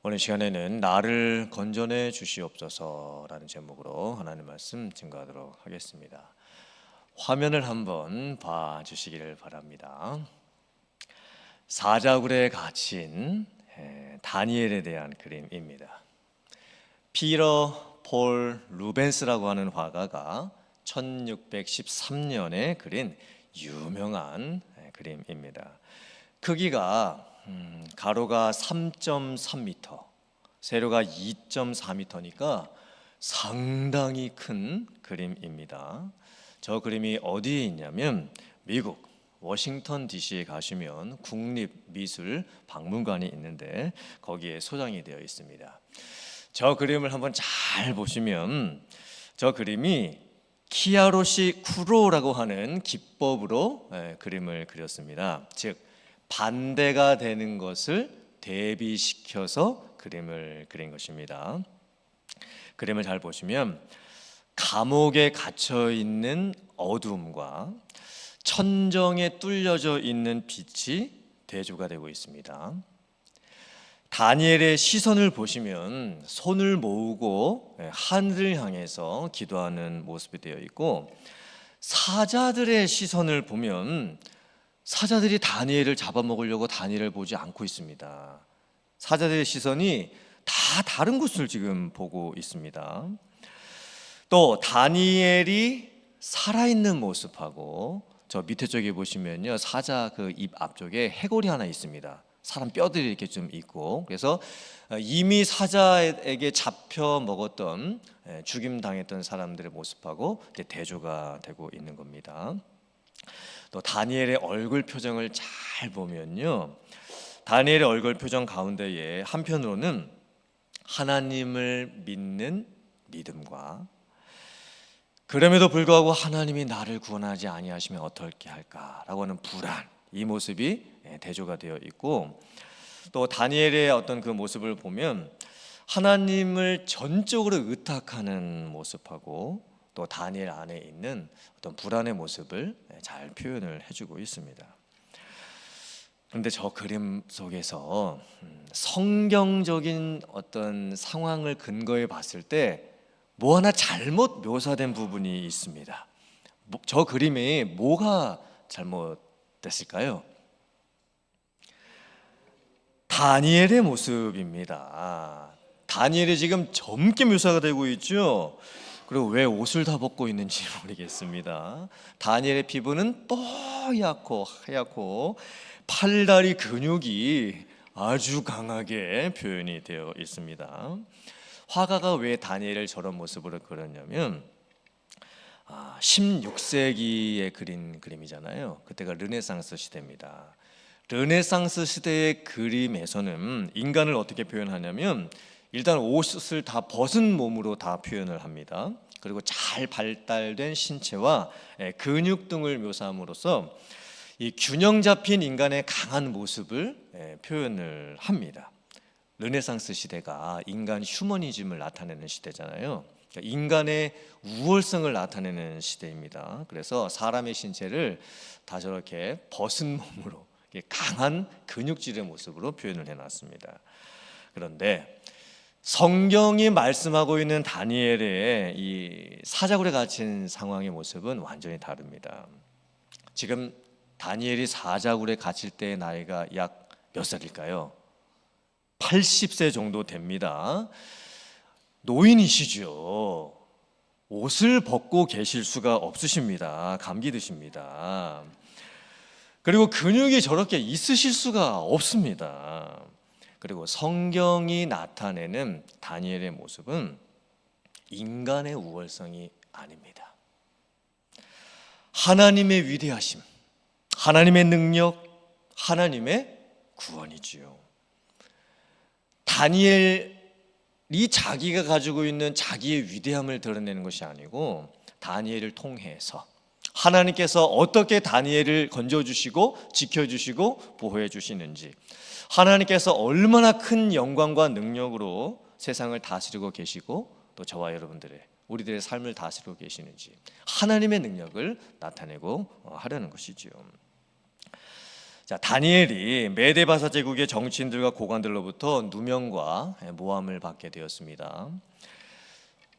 오늘 시간에는 나를 건져내 주시옵소서라는 제목으로 하나님 말씀 증거하도록 하겠습니다. 화면을 한번 봐주시기를 바랍니다. 사자굴에 갇힌 다니엘에 대한 그림입니다. 피터 폴 루벤스라고 하는 화가가 1613년에 그린 유명한 그림입니다. 크기가 가로가 3.3m, 세로가 2.4m니까 상당히 큰 그림입니다. 저 그림이 어디에 있냐면 미국 워싱턴 DC에 가시면 국립미술박물관이 있는데 거기에 소장이 되어 있습니다. 저 그림을 한번 잘 보시면 저 그림이 키아로시 쿠로라고 하는 기법으로 그림을 그렸습니다. 즉 반대가 되는 것을 대비시켜서 그림을 그린 것입니다. 그림을 잘 보시면 감옥에 갇혀 있는 어두움과 천정에 뚫려져 있는 빛이 대조가 되고 있습니다. 다니엘의 시선을 보시면 손을 모으고 하늘을 향해서 기도하는 모습이 되어 있고, 사자들의 시선을 보면 사자들이 다니엘을 잡아먹으려고 다니엘을 보지 않고 있습니다. 사자들의 시선이 다 다른 곳을 지금 보고 있습니다. 또 다니엘이 살아있는 모습하고 저 밑에 쪽에 보시면요, 사자 그 입 앞쪽에 해골이 하나 있습니다. 사람 뼈들이 이렇게 좀 있고, 그래서 이미 사자에게 잡혀 먹었던 죽임 당했던 사람들의 모습하고 대조가 되고 있는 겁니다. 또 다니엘의 얼굴 표정을 잘 보면요, 다니엘의 얼굴 표정 가운데에 한편으로는 하나님을 믿는 믿음과, 그럼에도 불구하고 하나님이 나를 구원하지 아니하시면 어떻게 할까라고 하는 불안, 이 모습이 대조가 되어 있고, 또 다니엘의 어떤 그 모습을 보면 하나님을 전적으로 의탁하는 모습하고, 또 다니엘 안에 있는 어떤 불안의 모습을 잘 표현을 해주고 있습니다. 그런데 저 그림 속에서 성경적인 어떤 상황을 근거해 봤을 때 뭐 하나 잘못 묘사된 부분이 있습니다. 저 그림에 뭐가 잘못됐을까요? 다니엘의 모습입니다. 다니엘이 지금 젊게 묘사가 되고 있죠. 그리고 왜 옷을 다 벗고 있는지 모르겠습니다. 다니엘의 피부는 뽀얗고 하얗고 팔다리 근육이 아주 강하게 표현이 되어 있습니다. 화가가 왜 다니엘을 저런 모습으로 그렸냐면 16세기에 그린 그림이잖아요. 그때가 르네상스 시대입니다. 르네상스 시대의 그림에서는 인간을 어떻게 표현하냐면 일단 옷을 다 벗은 몸으로 다 표현을 합니다. 그리고 잘 발달된 신체와 근육 등을 묘사함으로써 이 균형 잡힌 인간의 강한 모습을 표현을 합니다. 르네상스 시대가 인간 휴머니즘을 나타내는 시대잖아요. 그러니까 인간의 우월성을 나타내는 시대입니다. 그래서 사람의 신체를 다 저렇게 벗은 몸으로 강한 근육질의 모습으로 표현을 해놨습니다. 그런데 성경이 말씀하고 있는 다니엘의 이 사자굴에 갇힌 상황의 모습은 완전히 다릅니다. 지금 다니엘이 사자굴에 갇힐 때의 나이가 약 몇 살일까요? 80세 정도 됩니다. 노인이시죠. 옷을 벗고 계실 수가 없으십니다. 감기 드십니다. 그리고 근육이 저렇게 있으실 수가 없습니다. 그리고 성경이 나타내는 다니엘의 모습은 인간의 우월성이 아닙니다. 하나님의 위대하심, 하나님의 능력, 하나님의 구원이지요. 다니엘이 자기가 가지고 있는 자기의 위대함을 드러내는 것이 아니고 다니엘을 통해서 하나님께서 어떻게 다니엘을 건져주시고 지켜주시고 보호해주시는지, 하나님께서 얼마나 큰 영광과 능력으로 세상을 다스리고 계시고 또 저와 여러분들의 우리들의 삶을 다스리고 계시는지, 하나님의 능력을 나타내고 하려는 것이지요. 자, 다니엘이 메데바사 제국의 정치인들과 고관들로부터 누명과 모함을 받게 되었습니다.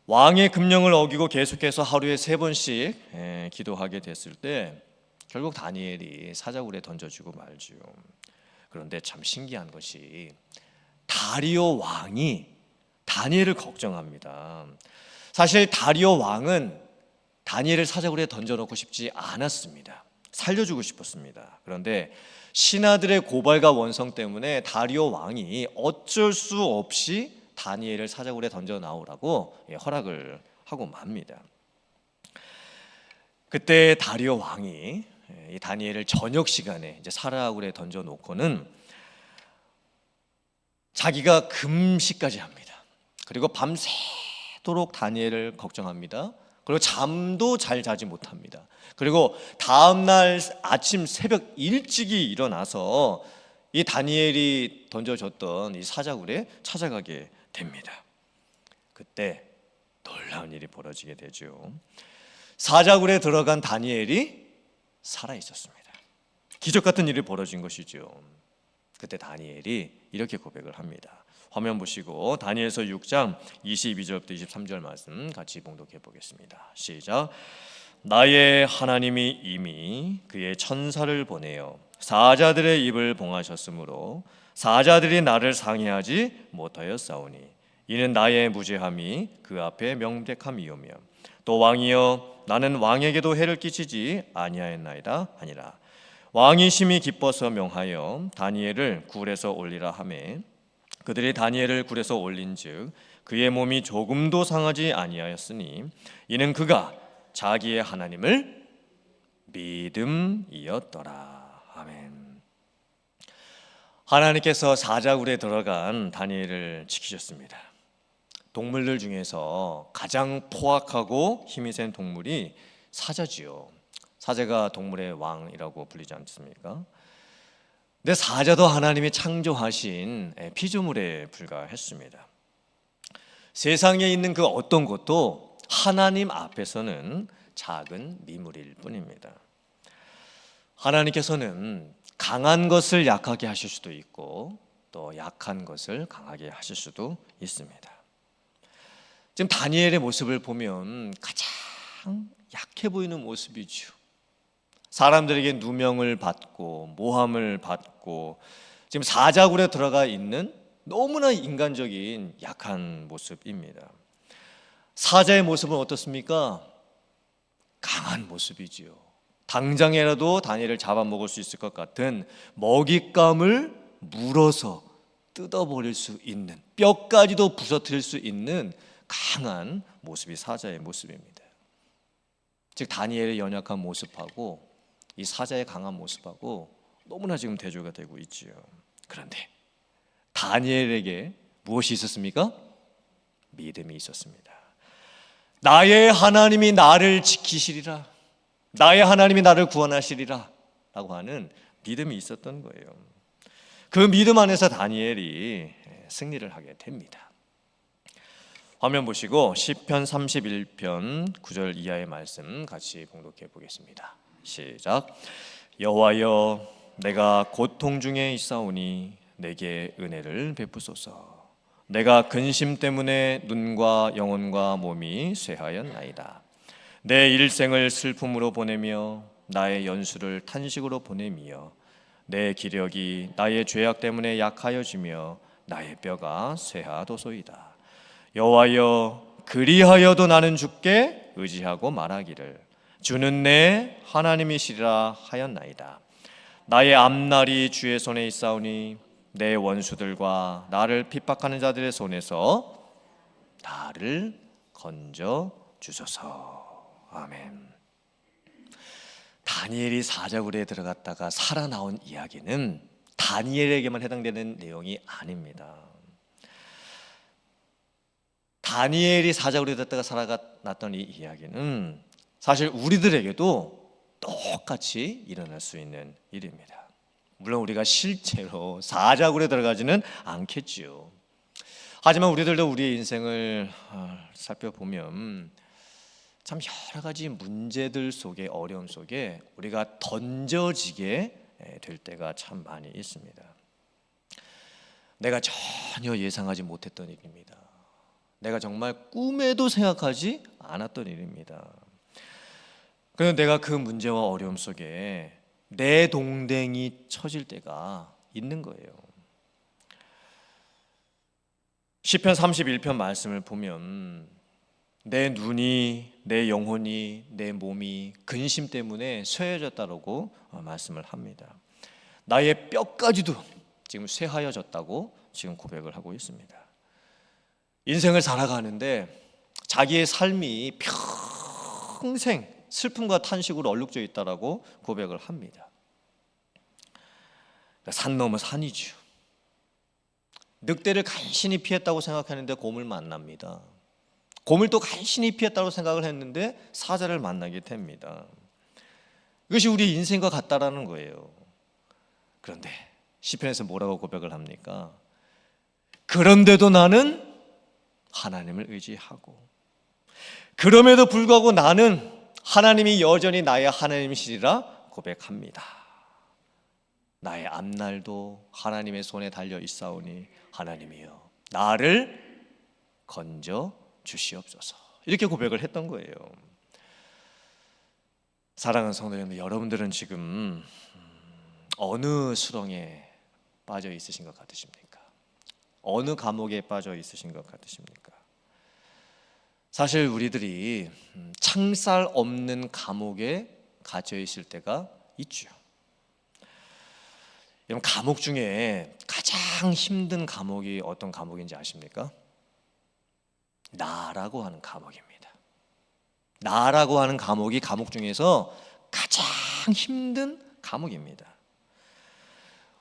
왕의 금령을 어기고 계속해서 하루에 3번씩 기도하게 됐을 때 결국 다니엘이 사자굴에 던져지고 말지요. 그런데 참 신기한 것이 다리오 왕이 다니엘을 걱정합니다. 사실 다리오 왕은 다니엘을 사자굴에 던져놓고 싶지 않았습니다. 살려주고 싶었습니다. 그런데 신하들의 고발과 원성 때문에 다리오 왕이 어쩔 수 없이 다니엘을 사자굴에 던져 나오라고 허락을 하고 맙니다. 그때 다리오 왕이 이 다니엘을 저녁 시간에 이제 사자굴에 던져 놓고는 자기가 금식까지 합니다. 그리고 밤새도록 다니엘을 걱정합니다. 그리고 잠도 잘 자지 못합니다. 그리고 다음날 아침 새벽 일찍이 일어나서 이 다니엘이 던져졌던 이 사자굴에 찾아가게 됩니다. 그때 놀라운 일이 벌어지게 되죠. 사자굴에 들어간 다니엘이 살아 있었습니다. 기적 같은 일이 벌어진 것이죠. 그때 다니엘이 이렇게 고백을 합니다. 화면 보시고 다니엘서 6장 22절부터 23절 말씀 같이 봉독해 보겠습니다. 시작. 나의 하나님이 이미 그의 천사를 보내어 사자들의 입을 봉하셨으므로 사자들이 나를 상해하지 못하였사오니 이는 나의 무죄함이 그 앞에 명백함이오며 또 왕이여 나는 왕에게도 해를 끼치지 아니하였나이다 하니라. 왕이 심히 기뻐서 명하여 다니엘을 굴에서 올리라 하매 그들이 다니엘을 굴에서 올린즉 그의 몸이 조금도 상하지 아니하였으니 이는 그가 자기의 하나님을 믿음이었더라. 아멘. 하나님께서 사자굴에 들어간 다니엘을 지키셨습니다. 동물들 중에서 가장 포악하고 힘이 센 동물이 사자지요. 사자가 동물의 왕이라고 불리지 않습니까? 근데 사자도 하나님이 창조하신 피조물에 불과했습니다. 세상에 있는 그 어떤 것도 하나님 앞에서는 작은 미물일 뿐입니다. 하나님께서는 강한 것을 약하게 하실 수도 있고 또 약한 것을 강하게 하실 수도 있습니다. 지금 다니엘의 모습을 보면 가장 약해 보이는 모습이죠. 사람들에게 누명을 받고 모함을 받고 지금 사자굴에 들어가 있는 너무나 인간적인 약한 모습입니다. 사자의 모습은 어떻습니까? 강한 모습이지요. 당장이라도 다니엘을 잡아먹을 수 있을 것 같은 먹잇감을 물어서 뜯어버릴 수 있는, 뼈까지도 부서뜨릴 수 있는 강한 모습이 사자의 모습입니다. 즉 다니엘의 연약한 모습하고 이 사자의 강한 모습하고 너무나 지금 대조가 되고 있지요. 그런데 다니엘에게 무엇이 있었습니까? 믿음이 있었습니다. 나의 하나님이 나를 지키시리라, 나의 하나님이 나를 구원하시리라 라고 하는 믿음이 있었던 거예요. 그 믿음 안에서 다니엘이 승리를 하게 됩니다. 화면 보시고 시편 31편 9절 이하의 말씀 같이 봉독해 보겠습니다. 시작. 여호와여 내가 고통 중에 있사오니 내게 은혜를 베푸소서. 내가 근심 때문에 눈과 영혼과 몸이 쇠하였나이다. 내 일생을 슬픔으로 보내며 나의 연수를 탄식으로 보내며 내 기력이 나의 죄악 때문에 약하여지며 나의 뼈가 쇠하도소이다. 여호와여 그리하여도 나는 주께 의지하고 말하기를 주는 내 하나님이시리라 하였나이다. 나의 앞날이 주의 손에 있사오니 내 원수들과 나를 핍박하는 자들의 손에서 나를 건져 주소서. 아멘. 다니엘이 사자굴에 들어갔다가 살아나온 이야기는 다니엘에게만 해당되는 내용이 아닙니다. 다니엘이 사자굴에 들어갔다가 살아났던 이 이야기는 사실 우리들에게도 똑같이 일어날 수 있는 일입니다. 물론 우리가 실제로 사자굴에 들어가지는 않겠지요. 하지만 우리들도 우리의 인생을 살펴보면 참 여러 가지 문제들 속에, 어려움 속에 우리가 던져지게 될 때가 참 많이 있습니다. 내가 전혀 예상하지 못했던 일입니다. 내가 정말 꿈에도 생각하지 않았던 일입니다. 그래서 내가 그 문제와 어려움 속에 내 동댕이 쳐질 때가 있는 거예요. 시편 31편 말씀을 보면 내 눈이, 내 영혼이, 내 몸이 근심 때문에 쇠해졌다고 말씀을 합니다. 나의 뼈까지도 지금 쇠하여졌다고 지금 고백을 하고 있습니다. 인생을 살아가는데 자기의 삶이 평생 슬픔과 탄식으로 얼룩져 있다라고 고백을 합니다. 산 넘어 산이죠. 늑대를 간신히 피했다고 생각했는데 곰을 만납니다. 곰을 또 간신히 피했다고 생각을 했는데 사자를 만나게 됩니다. 이것이 우리 인생과 같다라는 거예요. 그런데 시편에서 뭐라고 고백을 합니까? 그런데도 나는 하나님을 의지하고, 그럼에도 불구하고 나는 하나님이 여전히 나의 하나님이시리라 고백합니다. 나의 앞날도 하나님의 손에 달려 있사오니 하나님이여 나를 건져 주시옵소서, 이렇게 고백을 했던 거예요. 사랑하는 성도 여러분, 여러분들은 지금 어느 수렁에 빠져 있으신 것 같으십니까? 어느 감옥에 빠져 있으신 것 같으십니까? 사실 우리들이 창살 없는 감옥에 갇혀 있을 때가 있죠. 여러분, 감옥 중에 가장 힘든 감옥이 어떤 감옥인지 아십니까? 나라고 하는 감옥입니다. 나라고 하는 감옥이 감옥 중에서 가장 힘든 감옥입니다.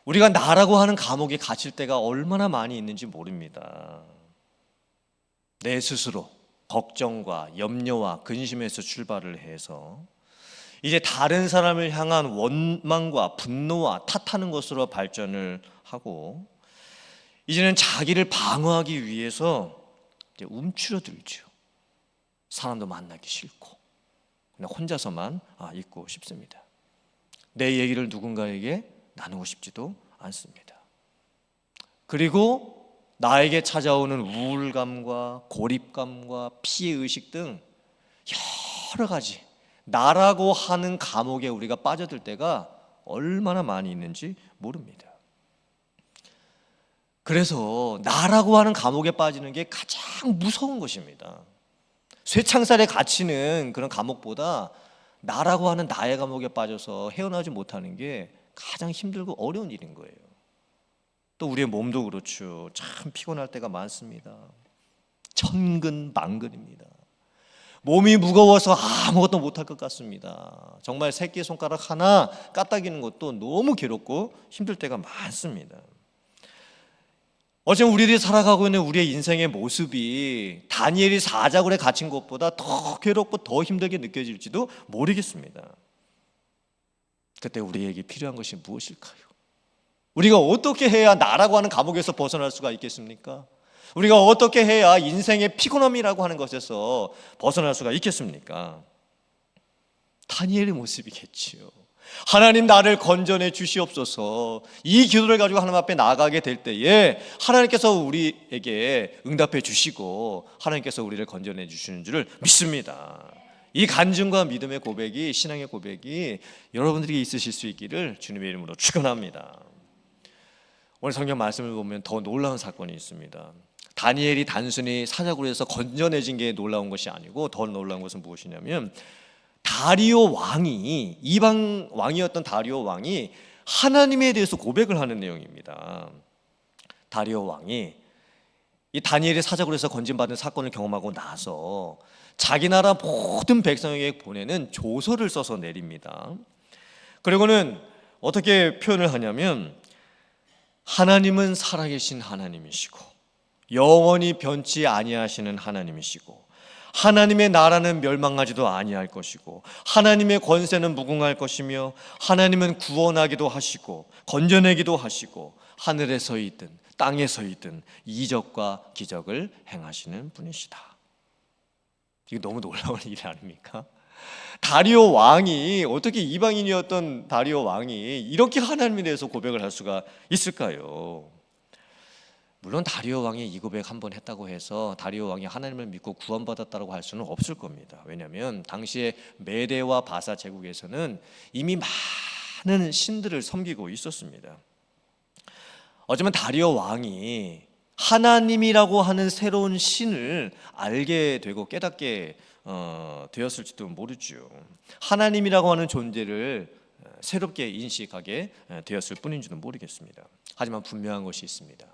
우리가 나라고 하는 감옥에 갇힐 때가 얼마나 많이 있는지 모릅니다. 내 스스로 걱정과 염려와 근심에서 출발을 해서 이제 다른 사람을 향한 원망과 분노와 탓하는 것으로 발전을 하고, 이제는 자기를 방어하기 위해서 이제 움츠러들죠. 사람도 만나기 싫고 그냥 혼자서만 있고 싶습니다. 내 얘기를 누군가에게 나누고 싶지도 않습니다. 그리고 나에게 찾아오는 우울감과 고립감과 피해의식 등 여러 가지 나라고 하는 감옥에 우리가 빠져들 때가 얼마나 많이 있는지 모릅니다. 그래서 나라고 하는 감옥에 빠지는 게 가장 무서운 것입니다. 쇠창살에 갇히는 그런 감옥보다 나라고 하는 나의 감옥에 빠져서 헤어나지 못하는 게 가장 힘들고 어려운 일인 거예요. 또 우리의 몸도 그렇죠. 참 피곤할 때가 많습니다. 천근만근입니다. 몸이 무거워서 아무것도 못할 것 같습니다. 정말 새끼손가락 하나 까딱이는 것도 너무 괴롭고 힘들 때가 많습니다. 어쩌면 우리들이 살아가고 있는 우리의 인생의 모습이 다니엘이 사자굴에 갇힌 것보다 더 괴롭고 더 힘들게 느껴질지도 모르겠습니다. 그때 우리에게 필요한 것이 무엇일까요? 우리가 어떻게 해야 나라고 하는 감옥에서 벗어날 수가 있겠습니까? 우리가 어떻게 해야 인생의 피곤함이라고 하는 것에서 벗어날 수가 있겠습니까? 다니엘의 모습이겠지요. 하나님 나를 건져내 주시옵소서. 이 기도를 가지고 하나님 앞에 나아가게 될 때에 하나님께서 우리에게 응답해 주시고 하나님께서 우리를 건져내 주시는 줄을 믿습니다. 이 간증과 믿음의 고백이, 신앙의 고백이 여러분들이 있으실 수 있기를 주님의 이름으로 축원합니다. 오늘 성경 말씀을 보면 더 놀라운 사건이 있습니다. 다니엘이 단순히 사자굴에서 건져내진 게 놀라운 것이 아니고 더 놀라운 것은 무엇이냐면 다리오 왕이, 이방 왕이었던 다리오 왕이 하나님에 대해서 고백을 하는 내용입니다. 다리오 왕이 이 다니엘이 사자굴에서 건진받은 사건을 경험하고 나서 자기 나라 모든 백성에게 보내는 조서를 써서 내립니다. 그리고는 어떻게 표현을 하냐면 하나님은 살아계신 하나님이시고 영원히 변치 아니하시는 하나님이시고 하나님의 나라는 멸망하지도 아니할 것이고 하나님의 권세는 무궁할 것이며 하나님은 구원하기도 하시고 건져내기도 하시고 하늘에 서 있든 땅에 서 있든 이적과 기적을 행하시는 분이시다. 이게 너무 놀라운 일 아닙니까? 다리오 왕이 어떻게 이방인이었던 다리오 왕이 이렇게 하나님에 대해서 고백을 할 수가 있을까요? 물론 다리오 왕이 이 고백 한번 했다고 해서 다리오 왕이 하나님을 믿고 구원받았다고 할 수는 없을 겁니다. 왜냐하면 당시에 메대와 바사 제국에서는 이미 많은 신들을 섬기고 있었습니다. 어쩌면 다리오 왕이 하나님이라고 하는 새로운 신을 알게 되고 깨닫게 되었을지도 모르죠. 하나님이라고 하는 존재를 새롭게 인식하게 되었을 뿐인지도 모르겠습니다. 하지만 분명한 것이 있습니다.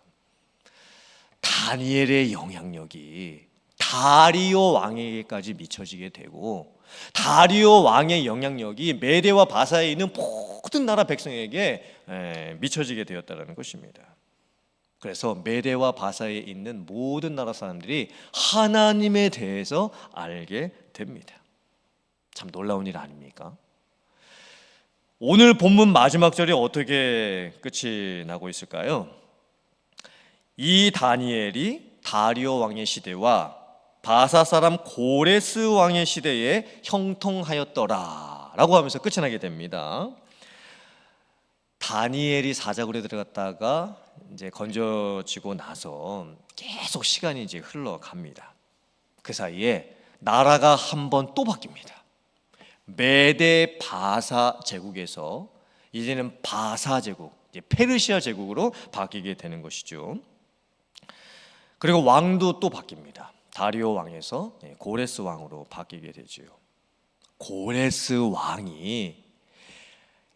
다니엘의 영향력이 다리오 왕에게까지 미쳐지게 되고 다리오 왕의 영향력이 메대와 바사에 있는 모든 나라 백성에게 미쳐지게 되었다는 것입니다. 그래서 메대와 바사에 있는 모든 나라 사람들이 하나님에 대해서 알게 됩니다. 참 놀라운 일 아닙니까? 오늘 본문 마지막 절이 어떻게 끝이 나고 있을까요? 이 다니엘이 다리오 왕의 시대와 바사 사람 고레스 왕의 시대에 형통하였더라 라고 하면서 끝이 나게 됩니다. 다니엘이 사자굴에 들어갔다가 이제 건져지고 나서 계속 시간이 이제 흘러갑니다. 그 사이에 나라가 한 번 또 바뀝니다. 메대 바사 제국에서 이제는 바사 제국, 이제 페르시아 제국으로 바뀌게 되는 것이죠. 그리고 왕도 또 바뀝니다. 다리오 왕에서 고레스 왕으로 바뀌게 되죠. 고레스 왕이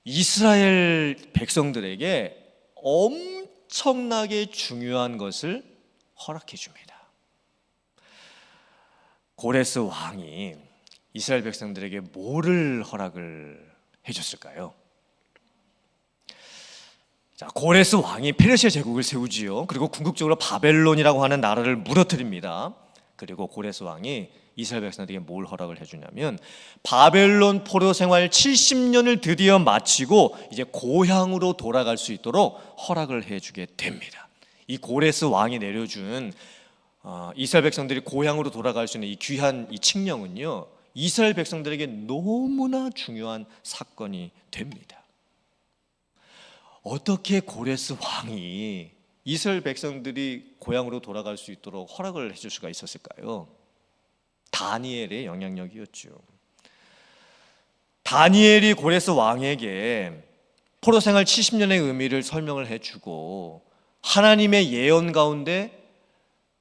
이스라엘 백성들에게 엄청나게 중요한 것을 허락해 줍니다. 고레스 왕이 이스라엘 백성들에게 뭐를 허락을 해줬을까요? 자, 고레스 왕이 페르시아 제국을 세우지요. 그리고 궁극적으로 바벨론이라고 하는 나라를 무너뜨립니다. 그리고 고레스 왕이 이스라엘 백성들에게 뭘 허락을 해주냐면 바벨론 포로 생활 70년을 드디어 마치고 이제 고향으로 돌아갈 수 있도록 허락을 해주게 됩니다. 이 고레스 왕이 내려준 이스라엘 백성들이 고향으로 돌아갈 수 있는 이 귀한 이 칙령은요, 이스라엘 백성들에게 너무나 중요한 사건이 됩니다. 어떻게 고레스 왕이 이스라엘 백성들이 고향으로 돌아갈 수 있도록 허락을 해줄 수가 있었을까요? 다니엘의 영향력이었죠. 다니엘이 고레스 왕에게 포로 생활 70년의 의미를 설명을 해주고 하나님의 예언 가운데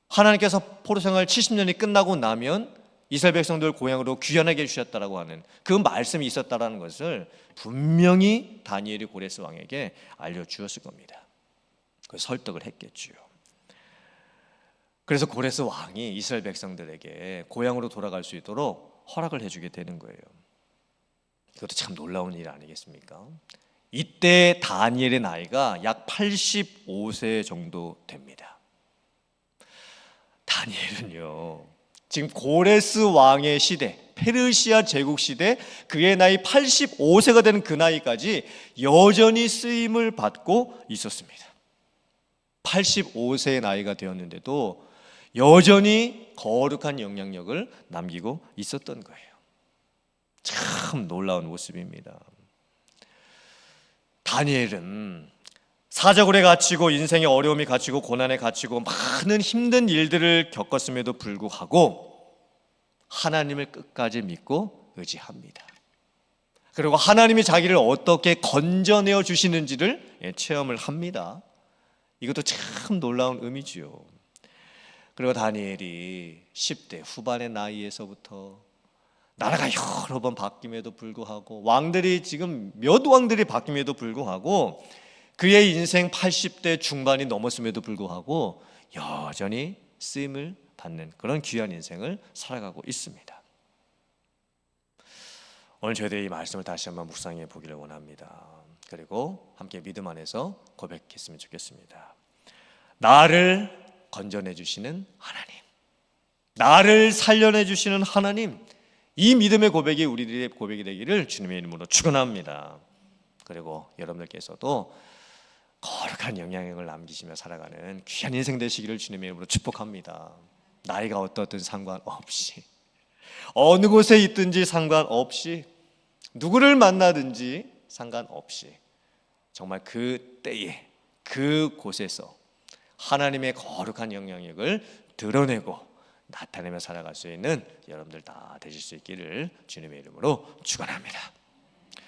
하나님께서 포로 생활 70년이 끝나고 나면 이스라엘 백성들 고향으로 귀환하게 해주셨다라고 하는 그 말씀이 있었다라는 것을 분명히 다니엘이 고레스 왕에게 알려주었을 겁니다. 그 설득을 했겠죠. 그래서 고레스 왕이 이스라엘 백성들에게 고향으로 돌아갈 수 있도록 허락을 해주게 되는 거예요. 이것도 참 놀라운 일 아니겠습니까? 이때 다니엘의 나이가 약 85세 정도 됩니다. 다니엘은요, 지금 고레스 왕의 시대, 페르시아 제국 시대, 그의 나이 85세가 되는 그 나이까지 여전히 쓰임을 받고 있었습니다. 85세의 나이가 되었는데도 여전히 거룩한 영향력을 남기고 있었던 거예요. 참 놀라운 모습입니다. 다니엘은 사자굴에 갇히고 인생의 어려움이 갇히고 고난에 갇히고 많은 힘든 일들을 겪었음에도 불구하고 하나님을 끝까지 믿고 의지합니다. 그리고 하나님이 자기를 어떻게 건져내어 주시는지를 체험을 합니다. 이것도 참 놀라운 의미지요. 그리고 다니엘이 10대 후반의 나이에서부터 나라가 여러 번 바뀜에도 불구하고 왕들이 지금 몇 왕들이 바뀜에도 불구하고 그의 인생 80대 중반이 넘었음에도 불구하고 여전히 쓰임을 받는 그런 귀한 인생을 살아가고 있습니다. 오늘 저희들이 이 말씀을 다시 한번 묵상해 보기를 원합니다. 그리고 함께 믿음 안에서 고백했으면 좋겠습니다. 나를 건져내 주시는 하나님, 나를 살려내 주시는 하나님, 이 믿음의 고백이 우리들의 고백이 되기를 주님의 이름으로 축원합니다. 그리고 여러분들께서도 거룩한 영향력을 남기시며 살아가는 귀한 인생 되시기를 주님의 이름으로 축복합니다. 나이가 어떻든 상관없이 어느 곳에 있든지 상관없이, 누구를 만나든지 상관없이 정말 그 때에 그 곳에서 하나님의 거룩한 영향력을 드러내고 나타내며 살아갈 수 있는 여러분들 다 되실 수 있기를 주님의 이름으로 축원합니다.